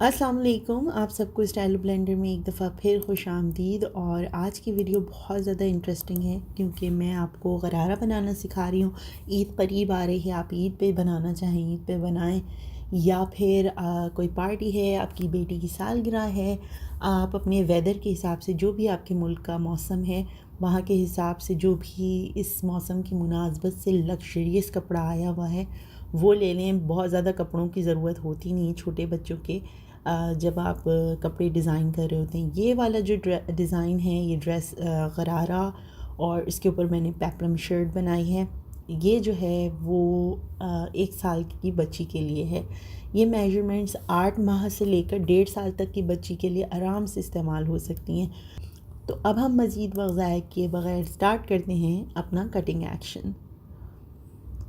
अस्सलाम वालेकुम। आप सबको स्टाइल ब्लेंडर में एक दफ़ा फिर खुश आमदीद। और आज की वीडियो बहुत ज़्यादा इंटरेस्टिंग है क्योंकि मैं आपको गरारा बनाना सिखा रही हूँ। ईद करीब आ रही है, आप ईद पे बनाना चाहें ईद पे बनाएं, या फिर कोई पार्टी है, आपकी बेटी की सालगिरह है, आप अपने वेदर के हिसाब से जो भी आपके मुल्क का मौसम है वहाँ के हिसाब से जो भी इस मौसम की मुनासबत से लग्जरियस कपड़ा आया हुआ है वो ले लें। बहुत ज़्यादा कपड़ों की ज़रूरत होती नहीं छोटे बच्चों के जब आप कपड़े डिज़ाइन कर रहे होते हैं। ये वाला जो डिज़ाइन है, ये ड्रेस गरारा और इसके ऊपर मैंने पेप्लम शर्ट बनाई है। ये जो है वो 1 साल की बच्ची के लिए है। ये मेजरमेंट्स 8 माह से लेकर 1.5 साल तक की बच्ची के लिए आराम से इस्तेमाल हो सकती हैं। तो अब हम मज़ीद वक्त ज़ाया किए बगैर स्टार्ट करते हैं अपना कटिंग एक्शन।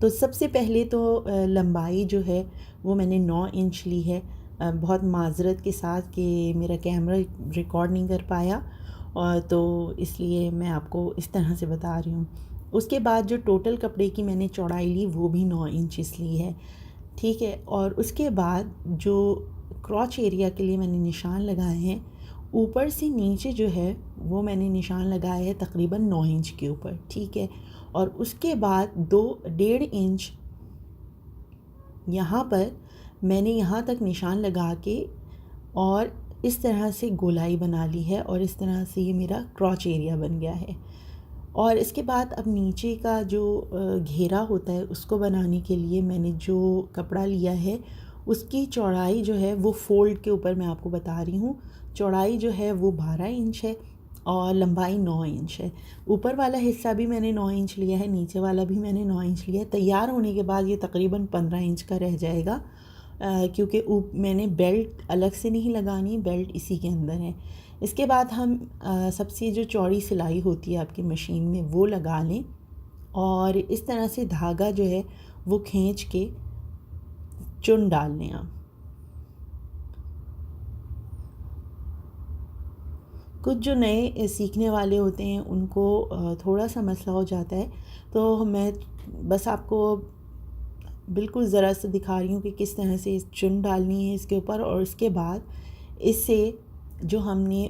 तो सबसे पहले तो लंबाई जो है वो मैंने 9 इंच ली है। बहुत माजरत के साथ कि मेरा कैमरा रिकॉर्ड नहीं कर पाया, और तो इसलिए मैं आपको इस तरह से बता रही हूँ। उसके बाद जो टोटल कपड़े की मैंने चौड़ाई ली वो भी 9 इंच ली है, ठीक है। और उसके बाद जो क्रॉच एरिया के लिए मैंने निशान लगाए हैं, ऊपर से नीचे जो है वो मैंने निशान लगाया है तकरीबन 9 इंच के ऊपर, ठीक है। और उसके बाद 2.5 इंच यहाँ पर मैंने यहाँ तक निशान लगा के और इस तरह से गोलाई बना ली है, और इस तरह से ये मेरा क्रॉच एरिया बन गया है। और इसके बाद अब नीचे का जो घेरा होता है उसको बनाने के लिए मैंने जो कपड़ा लिया है उसकी चौड़ाई जो है वो फ़ोल्ड के ऊपर मैं आपको बता रही हूँ। चौड़ाई जो है वो 12 इंच है और लंबाई 9 इंच है। ऊपर वाला हिस्सा भी मैंने 9 इंच लिया है, नीचे वाला भी मैंने 9 इंच लिया है। तैयार होने के बाद ये तकरीबन 15 इंच का रह जाएगा, क्योंकि मैंने बेल्ट अलग से नहीं लगानी, बेल्ट इसी के अंदर है। इसके बाद हम सबसे जो चौड़ी सिलाई होती है आपकी मशीन में वो लगा लें, और इस तरह से धागा जो है वो खींच के चुन डाल लें आप। कुछ जो नए सीखने वाले होते हैं उनको थोड़ा सा मसला हो जाता है, तो मैं बस आपको बिल्कुल ज़रा सा दिखा रही हूँ कि किस तरह से चुन डालनी है इसके ऊपर। और उसके बाद इससे जो हमने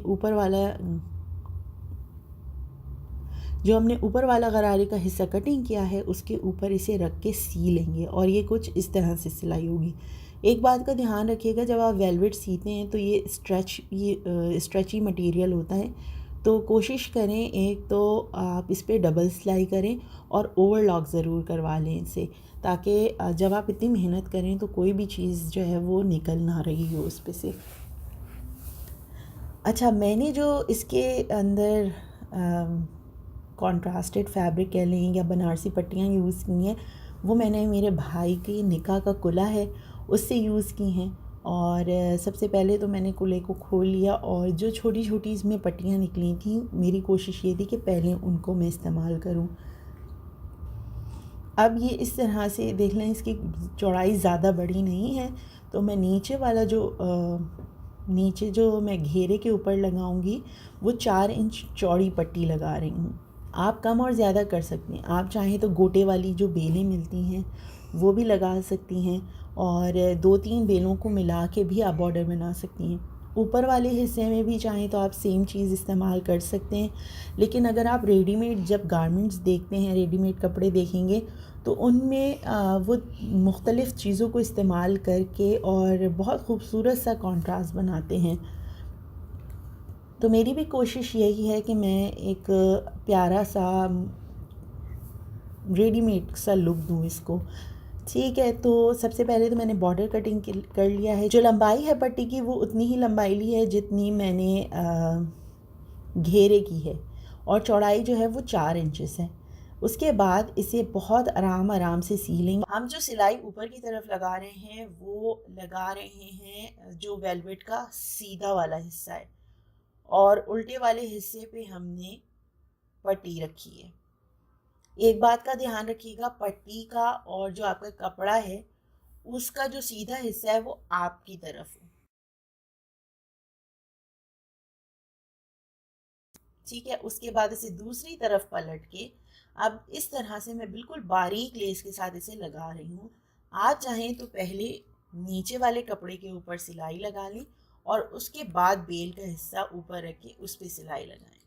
ऊपर वाला गरारे का हिस्सा कटिंग किया है उसके ऊपर इसे रख के सी लेंगे, और ये कुछ इस तरह से सिलाई होगी। एक बात का ध्यान रखिएगा, जब आप वेलवेट सीते हैं तो ये स्ट्रेची मटेरियल होता है, तो कोशिश करें एक तो आप इस पर डबल सिलाई करें और ओवरलॉक ज़रूर करवा लें इसे, ताकि जब आप इतनी मेहनत करें तो कोई भी चीज़ जो है वो निकल ना रही हो उस पर से। अच्छा, मैंने जो इसके अंदर कॉन्ट्रास्टेड फैब्रिक कह लें या बनारसी पट्टियाँ यूज़ की हैं, वो मैंने मेरे भाई के निकाह का कुला है उससे यूज़ की हैं। और सबसे पहले तो मैंने कुले को खोल लिया, और जो छोटी छोटी इसमें पट्टियाँ निकली थी मेरी कोशिश ये थी कि पहले उनको मैं इस्तेमाल करूँ। अब ये इस तरह से देख लें, इसकी चौड़ाई ज़्यादा बड़ी नहीं है, तो मैं नीचे जो मैं घेरे के ऊपर लगाऊंगी वो 4 इंच चौड़ी पट्टी लगा रही हूँ। आप कम और ज़्यादा कर सकती हैं, आप चाहें तो गोटे वाली जो बेलें मिलती हैं वो भी लगा सकती हैं, और 2-3 बेलों को मिला के भी आप बॉर्डर बना सकती हैं। ऊपर वाले हिस्से में भी चाहें तो आप सेम चीज़ इस्तेमाल कर सकते हैं। लेकिन अगर आप रेडीमेड जब गारमेंट्स देखते हैं, रेडीमेड कपड़े देखेंगे, तो उनमें वो मुख्तलिफ़ चीज़ों को इस्तेमाल करके और बहुत खूबसूरत सा कॉन्ट्रास्ट बनाते हैं। तो मेरी भी कोशिश यही है कि मैं एक प्यारा सा रेडीमेड सा लुक दूँ इसको, ठीक है। तो सबसे पहले तो मैंने बॉर्डर कटिंग कर लिया है। जो लंबाई है पट्टी की वो उतनी ही लंबाई ली है जितनी मैंने घेरे की है, और चौड़ाई जो है वो 4 इंचेस है। उसके बाद इसे बहुत आराम से सी लेंगे। हम जो सिलाई ऊपर की तरफ लगा रहे हैं वो लगा रहे हैं जो वेलवेट का सीधा वाला हिस्सा है, और उल्टे वाले हिस्से पे हमने पट्टी रखी है। एक बात का ध्यान रखिएगा, पट्टी का और जो आपका कपड़ा है उसका जो सीधा हिस्सा है वो आपकी तरफ हो, ठीक है। उसके बाद इसे दूसरी तरफ पलट के अब इस तरह से मैं बिल्कुल बारीक लेस के साथ इसे लगा रही हूँ। आप चाहें तो पहले नीचे वाले कपड़े के ऊपर सिलाई लगा लें और उसके बाद बेल का हिस्सा ऊपर रख के उस पर सिलाई लगाएं।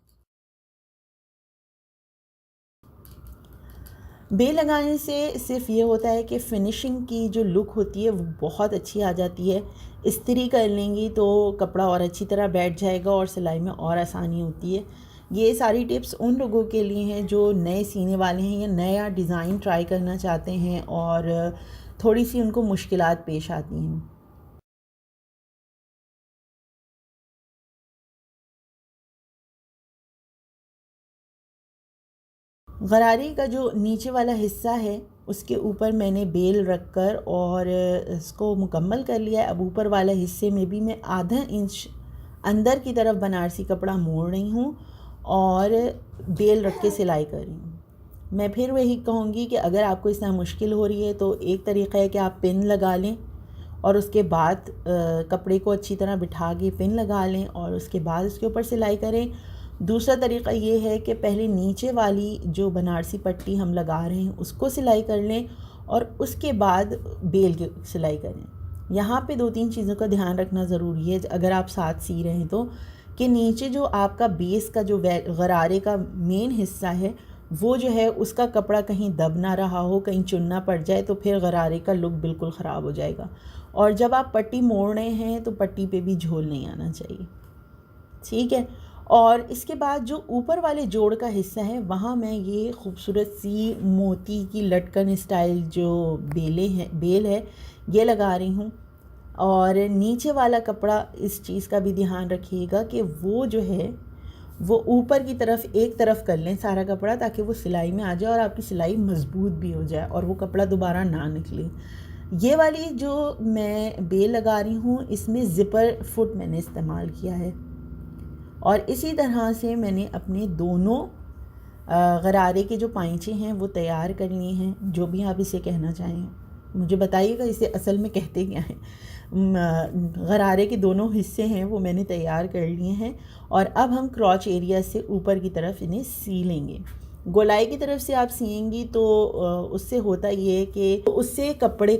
बेल लगाने से सिर्फ ये होता है कि फ़िनिशिंग की जो लुक होती है वो बहुत अच्छी आ जाती है। इस्त्री कर लेंगी तो कपड़ा और अच्छी तरह बैठ जाएगा और सिलाई में और आसानी होती है। ये सारी टिप्स उन लोगों के लिए हैं जो नए सीने वाले हैं या नया डिज़ाइन ट्राई करना चाहते हैं और थोड़ी सी उनको मुश्किलात पेश आती हैं। गरारे का जो नीचे वाला हिस्सा है उसके ऊपर मैंने बेल रख कर और इसको मुकम्मल कर लिया है। अब ऊपर वाले हिस्से में भी मैं आधा इंच अंदर की तरफ बनारसी कपड़ा मोड़ रही हूँ और बेल रख के सिलाई कर रही हूँ। मैं फिर वही कहूँगी कि अगर आपको इस तरह मुश्किल हो रही है तो एक तरीक़ा है कि आप पिन लगा लें और उसके बाद कपड़े को अच्छी तरह बिठा के पिन लगा लें और उसके बाद उसके ऊपर सिलाई करें। दूसरा तरीक़ा ये है कि पहले नीचे वाली जो बनारसी पट्टी हम लगा रहे हैं उसको सिलाई कर लें और उसके बाद बेल की सिलाई करें। यहाँ पे 2-3 चीज़ों का ध्यान रखना ज़रूरी है अगर आप साथ सी रहे हैं तो, कि नीचे जो आपका बेस का जो गरारे का मेन हिस्सा है वो जो है उसका कपड़ा कहीं दब ना रहा हो, कहीं चुनना पड़ जाए तो फिर गरारे का लुक बिल्कुल ख़राब हो जाएगा। और जब आप पट्टी मोड़ रहे हैं तो पट्टी पे भी झोल नहीं आना चाहिए, ठीक है। और इसके बाद जो ऊपर वाले जोड़ का हिस्सा है वहाँ मैं ये खूबसूरत सी मोती की लटकन स्टाइल जो बेल है ये लगा रही हूँ। और नीचे वाला कपड़ा इस चीज़ का भी ध्यान रखिएगा कि वो जो है वो ऊपर की तरफ एक तरफ कर लें सारा कपड़ा, ताकि वो सिलाई में आ जाए और आपकी सिलाई मज़बूत भी हो जाए और वो कपड़ा दोबारा ना निकले। ये वाली जो मैं बेल लगा रही हूँ इसमें ज़िपर फुट मैंने इस्तेमाल किया है और इसी तरह से मैंने अपने दोनों गरारे के जो पाइंचे हैं वो तैयार कर लिए हैं। जो भी आप इसे कहना चाहें मुझे बताइएगा इसे असल में कहते क्या हैं। गरारे के दोनों हिस्से हैं वो मैंने तैयार कर लिए हैं और अब हम क्रॉच एरिया से ऊपर की तरफ इन्हें सी लेंगे। गोलाई की तरफ से आप सिएंगी तो उससे होता ये है कि उससे कपड़े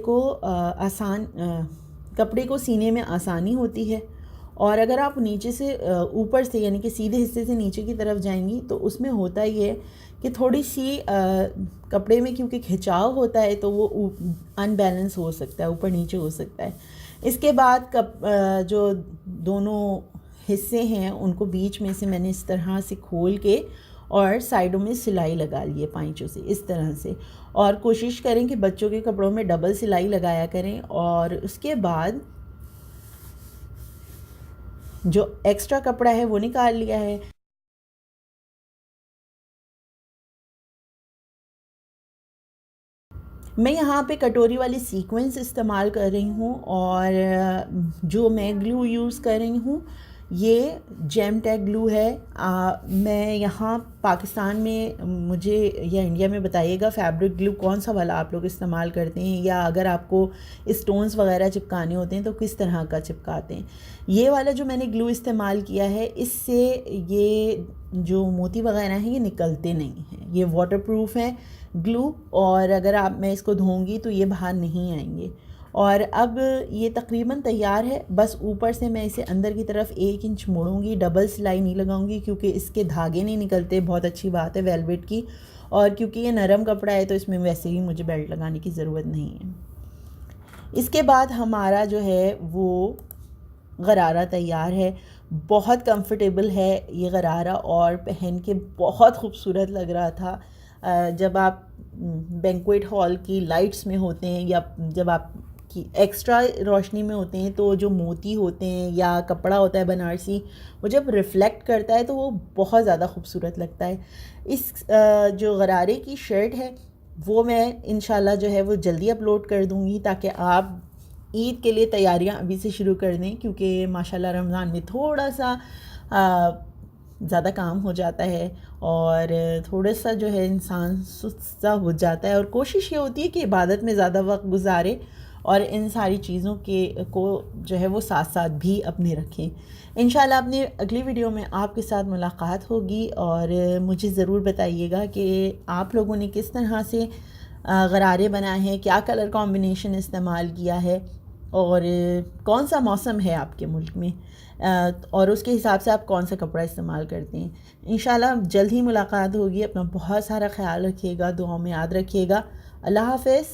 को सीने में आसानी होती है। और अगर आप नीचे से ऊपर से यानी कि सीधे हिस्से से नीचे की तरफ जाएंगी तो उसमें होता ये है कि थोड़ी सी कपड़े में क्योंकि खिंचाव होता है तो वो अनबैलेंस हो सकता है, ऊपर नीचे हो सकता है। इसके बाद जो दोनों हिस्से हैं उनको बीच में से मैंने इस तरह से खोल के और साइडों में सिलाई लगा ली है पाइंचों से इस तरह से। और कोशिश करें कि बच्चों के कपड़ों में डबल सिलाई लगाया करें। और उसके बाद जो एक्स्ट्रा कपड़ा है वो निकाल लिया है। मैं यहाँ पे कटोरी वाली सीक्वेंस इस्तेमाल कर रही हूँ और जो मैं ग्लू यूज़ कर रही हूँ ये जेम टैग ग्लू है। मैं यहाँ पाकिस्तान में मुझे या इंडिया में बताइएगा फैब्रिक ग्लू कौन सा वाला आप लोग इस्तेमाल करते हैं, या अगर आपको स्टोन्स वगैरह चिपकाने होते हैं तो किस तरह का चिपकाते हैं। ये वाला जो मैंने ग्लू इस्तेमाल किया है इससे ये जो मोती वगैरह हैं ये निकलते नहीं हैं, ये वाटरप्रूफ है ग्लू। और अगर मैं इसको धोऊंगी तो ये बाहर नहीं आएंगे। और अब ये तकरीबन तैयार है, बस ऊपर से मैं इसे अंदर की तरफ 1 इंच मोड़ूंगी, डबल सिलाई नहीं लगाऊंगी क्योंकि इसके धागे नहीं निकलते। बहुत अच्छी बात है वेलवेट की, और क्योंकि ये नरम कपड़ा है तो इसमें वैसे ही मुझे बेल्ट लगाने की ज़रूरत नहीं है। इसके बाद हमारा जो है वो गरारा तैयार है। बहुत कंफर्टेबल है ये गरारा और पहन के बहुत खूबसूरत लग रहा था। जब आप बैंक्वेट हॉल की लाइट्स में होते हैं या जब आप की एक्स्ट्रा रोशनी में होते हैं तो जो मोती होते हैं या कपड़ा होता है बनारसी वो जब रिफ़्लेक्ट करता है तो वो बहुत ज़्यादा खूबसूरत लगता है। इस जो गरारे की शर्ट है वो मैं इंशाल्लाह जो है वो जल्दी अपलोड कर दूँगी ताकि आप ईद के लिए तैयारियां अभी से शुरू कर दें, क्योंकि माशाल्लाह रमज़ान में थोड़ा सा ज़्यादा काम हो जाता है और थोड़ा सा जो है इंसान सुस्त सा हो जाता है। और कोशिश ये होती है कि इबादत में ज़्यादा वक्त गुजारे और इन सारी चीज़ों को जो है वो साथ साथ भी अपने रखें। इंशाल्लाह अपनी अगली वीडियो में आपके साथ मुलाकात होगी और मुझे ज़रूर बताइएगा कि आप लोगों ने किस तरह से गरारे बनाए हैं, क्या कलर कॉम्बिनेशन इस्तेमाल किया है। और कौन सा मौसम है आपके मुल्क में, और उसके हिसाब से आप कौन सा कपड़ा इस्तेमाल करते हैं। इंशाल्लाह जल्द ही मुलाकात होगी। अपना बहुत सारा ख्याल रखिएगा, दुआओं में याद रखिएगा। अल्लाह हाफ़िज़।